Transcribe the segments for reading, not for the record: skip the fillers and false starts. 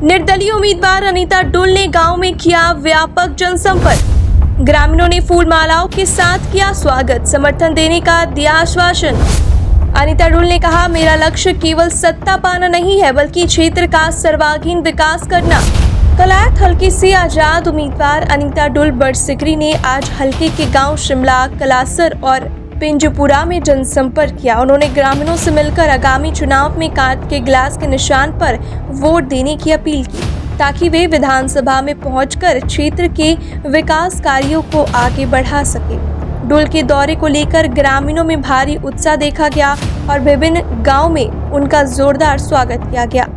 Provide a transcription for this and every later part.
निर्दलीय उम्मीदवार अनीता डुल ने गांव में किया व्यापक जनसंपर्क। ग्रामीणों ने फूल मालाओं के साथ किया स्वागत, समर्थन देने का दिया आश्वासन। अनीता डुल ने कहा, मेरा लक्ष्य केवल सत्ता पाना नहीं है बल्कि क्षेत्र का सर्वांगीण विकास करना। कलायत हल्के से आजाद उम्मीदवार अनीता डुल बड़सिकरी ने आज हल्के के गांव शिमला, कलासर और पिंजपुरा में जनसंपर्क किया। उन्होंने ग्रामीणों से मिलकर आगामी चुनाव में कांच के गिलास के निशान पर वोट देने की अपील की ताकि वे विधानसभा में पहुंचकर क्षेत्र के विकास कार्यों को आगे बढ़ा सके। डुल के दौरे को लेकर ग्रामीणों में भारी उत्साह देखा गया और विभिन्न गांव में उनका जोरदार स्वागत किया गया।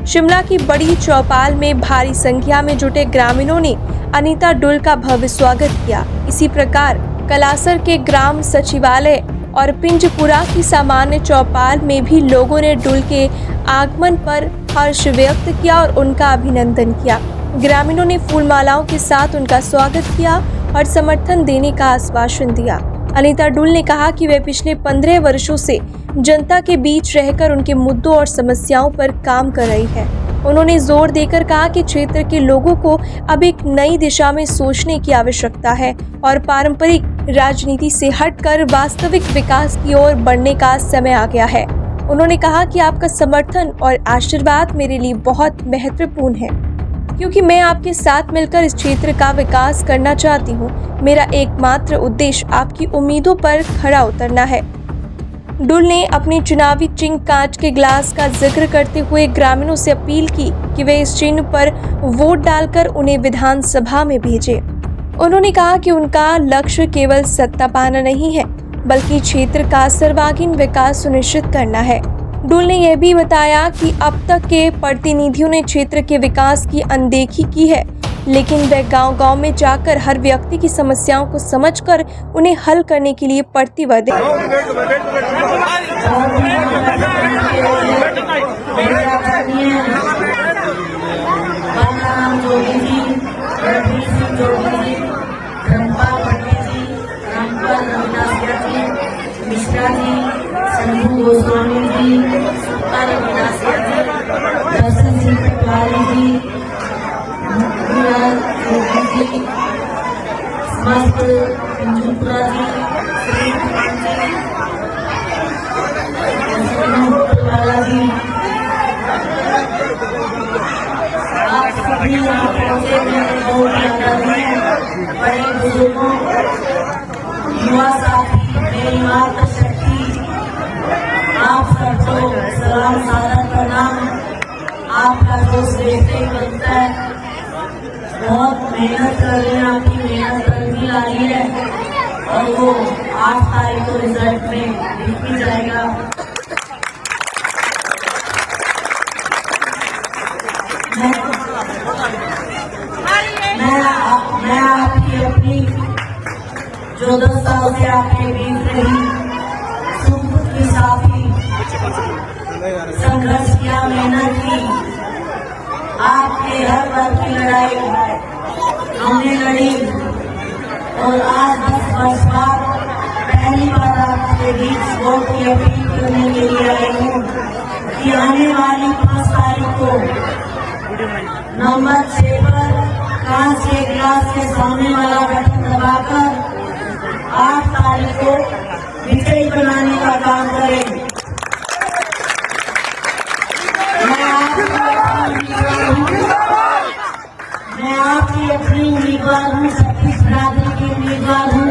शिमला की बड़ी चौपाल में भारी संख्या में जुटे ग्रामीणों ने अनीता डुल का भव्य स्वागत किया। इसी प्रकार कलासर के ग्राम सचिवालय और पिंजपुरा की सामान्य चौपाल में भी लोगों ने डुल के आगमन पर हर्ष व्यक्त किया और उनका अभिनंदन किया। ग्रामीणों ने फूल मालाओं के साथ उनका स्वागत किया और समर्थन देने का आश्वासन दिया। अनीता डुल ने कहा कि वे पिछले 15 वर्षों से जनता के बीच रहकर उनके मुद्दों और समस्याओं पर काम कर रही है। उन्होंने जोर देकर कहा कि क्षेत्र के लोगों को अब एक नई दिशा में सोचने की आवश्यकता है और पारंपरिक राजनीति से हटकर वास्तविक विकास की ओर बढ़ने का समय आ गया है। उन्होंने कहा कि आपका समर्थन और आशीर्वाद मेरे लिए बहुत महत्वपूर्ण है क्योंकि मैं आपके साथ मिलकर इस क्षेत्र का विकास करना चाहती हूँ। मेरा एकमात्र उद्देश्य आपकी उम्मीदों पर खरा उतरना है। डुल ने अपनी चुनावी चिन्ह कांच के गिलास का जिक्र करते हुए ग्रामीणों से अपील की कि वे इस चिन्ह पर वोट डालकर उन्हें विधानसभा में भेजें। उन्होंने कहा कि उनका लक्ष्य केवल सत्ता पाना नहीं है बल्कि क्षेत्र का सर्वांगीण विकास सुनिश्चित करना है। डुल ने यह भी बताया कि अब तक के प्रतिनिधियों ने क्षेत्र के विकास की अनदेखी की है, लेकिन वे गांव-गांव में जाकर हर व्यक्ति की समस्याओं को समझकर उन्हें हल करने के लिए प्रतिबद्ध हैं। युवा साथी, मेरी माता शक्ति, आप सबको सलाम सादर प्रणाम। आपका जो श्रेष्ठ बनता है, बहुत मेहनत कर रहे हैं, आपकी मेहनत पर भी आ रही है और वो 8 तारीख को रिजल्ट में दिख भी जाएगा। मैं आपकी अपनी जो 10 साल से आपके बीच रही सुख के साथ ही संघर्ष किया, मेहनत की, आपके हर वर्ग की लड़ाई हमने लड़ी और आज 10 वर्ष बाद पहली बार आपके बीच वोट की अपील करने के लिए आई हूँ कि आने वाली 5 तारीख को नंबर 6 पर कांच के गिलास के सामने वाला बटन दबाकर 8 तारीख को विजयी बनाने का काम करें। मैं आपकी अपनी उम्मीदवार हूँ, सबकी बरादरी की उम्मीदवार हूँ,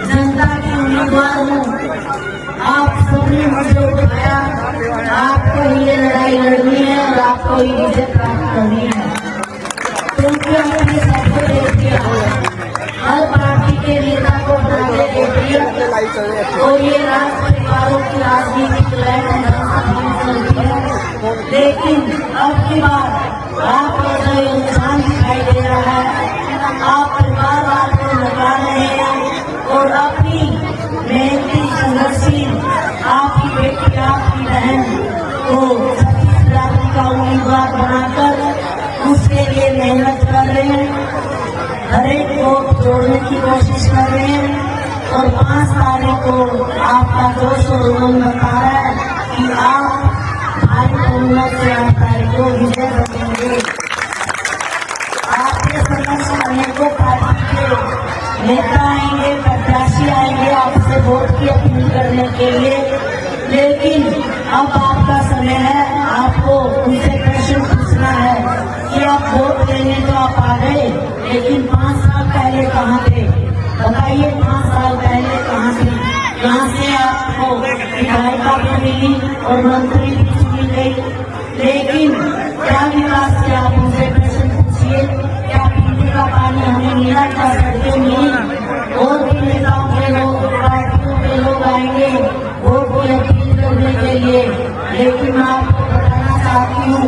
जनता की उम्मीदवार हूँ। आप सबने मुझे उठाया, आपको ये लड़ाई लड़नी है और आपको ये विजय प्राप्त करनी है क्योंकि हमने सबको देख दिया, हर पार्टी के नेता को बनाने देख दिया और ये राज परिवारों की राजनीतिक लहर चलती है। लेकिन अब की बात आपको जो इंसान दिखाई दे रहा है, आप परिवारवाद को लगा रहे हैं और अपनी मेहनती संघर्षशील आपकी बेटी, आपकी बहन को छत्तीसगढ़ का उम्मीदवार बनाकर उसके लिए मेहनत कर रहे हैं, हर एक को जोड़ने की कोशिश कर रहे हैं और 5 तारीख को आपका जोश और उमंग बता रहा है कि आप भारी बहुमत से 8 तारीख को विजय बनेंगे। नेता आएंगे, प्रत्याशी आएंगे आपसे वोट की अपील करने के लिए, लेकिन अब आपका समय है, आपको उनसे प्रश्न पूछना है कि आप वोट देने तो आप आ गए, लेकिन 5 साल पहले कहाँ थे? बताइए, 5 साल पहले कहाँ थे? यहाँ से आपको विधायिका भी मिली और मंत्री भी चुनी गई, लेकिन क्या विकास किया? आप उनसे प्रश्न पूछिए, क्या पीने का पानी हमें मिला? क्या सड़कें मिली? और भी नेताओं के लोग, पार्टियों के लोग आएंगे वोट की अपील करने के लिए, लेकिन मैं आपको बताना चाहती हूँ,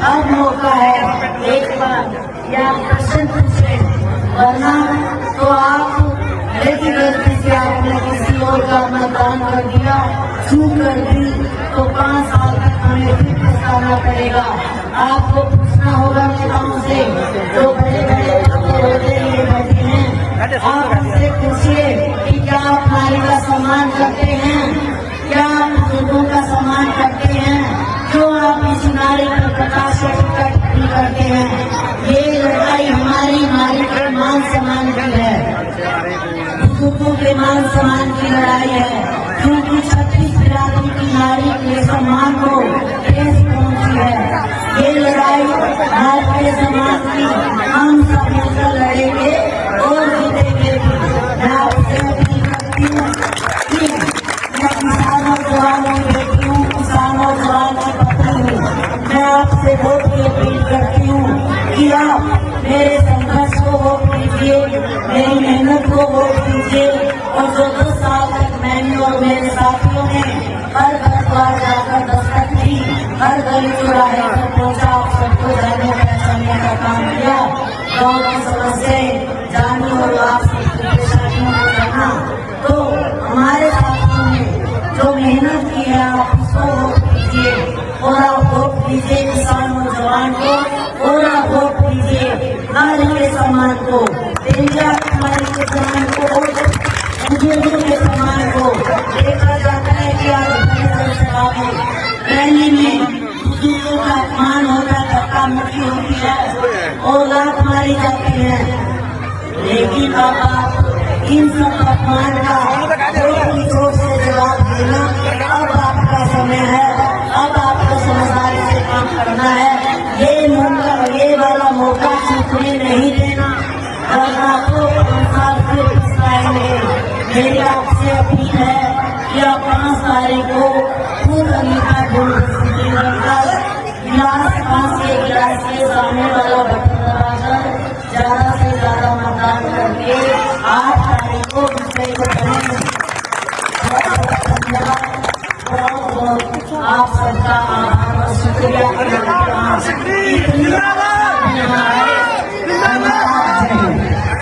अब मौका है एक बार या प्रश्न पूछे, वरना तो आप लेकिन गलती से आपने किसी और का मतदान कर दिया, चूक कर दी, तो 5 साल तक हमें फिर पछताना पड़ेगा। आपको पूछना होगा नेताओं से, जो बड़े बड़े होते लिए बैठे हैं, आप उनसे पूछिए कि क्या आप नारी का सम्मान करते हैं? क्या आप बुजुर्गों का सम्मान करते हैं? क्यों आप इस नारी पर प्रकाश टिप्पणी करते हैं? ये लड़ाई हमारी नारी के मान सम्मान की है, बुजुर्गों के मान सम्मान की लड़ाई है, क्योंकि 36 बिरादरी की नारी के सम्मान को ठेस पहुंची है। ये लड़ाई भारतीय समाज की हम सब मिलकर लड़ेंगे और जीतेंगे भी। मैं आपसे अपील करती हूँ कि मैं किसानों जवानों की बेटी हूँ, किसानों जवान की पत्नी हूँ, मैं आपसे वोट की अपील करती हूँ कि आप मेरे संघर्ष को वोट कीजिए, मेरी मेहनत को वोट कीजिए, और जो 10 साल तक मैंने और मेरे साथियों ने हर घर द्वार जाकर दस्तक दी, हर गली चौराहे पर पहुंचा, आप सबको जाने पहचानने का काम किया, गाँव की समस्याएं जानी और आप सबकी परेशानियों को करना, तो हमारे साथियों ने जो मेहनत की है आप उसको वोट कीजिए, और आप वोट कीजिए किसान और जवान को, और आप वोट कीजिए नारी के सम्मान को, इंडिया नारी के सम्मान को, और बुजुर्गों के सम्मान को। देखा जाता है कि आज रैली में बुजुर्गों का अपमान होता, धक्का मुक्की होती है और लात मारी जाती है, लेकिन अब आप इन सब अपमान का पूरी जोर से जवाब देना, अब आपका समय है, अब आपको समझदारी से काम करना है। ये मौका, ये वाला मौका चूकने नहीं देना, वरना तो 5 साल फिर पछताएंगे। मेरी आपसे अपील है कि आप 5 तारीख को खुद अनिता यूनिवर्सिटी बनकर गिलास के सामने वाला बटन दबाकर ज्यादा से ज्यादा मतदान करके 8 तारीख को विजय को करें। बहुत आप सबका आभार और शुक्रिया।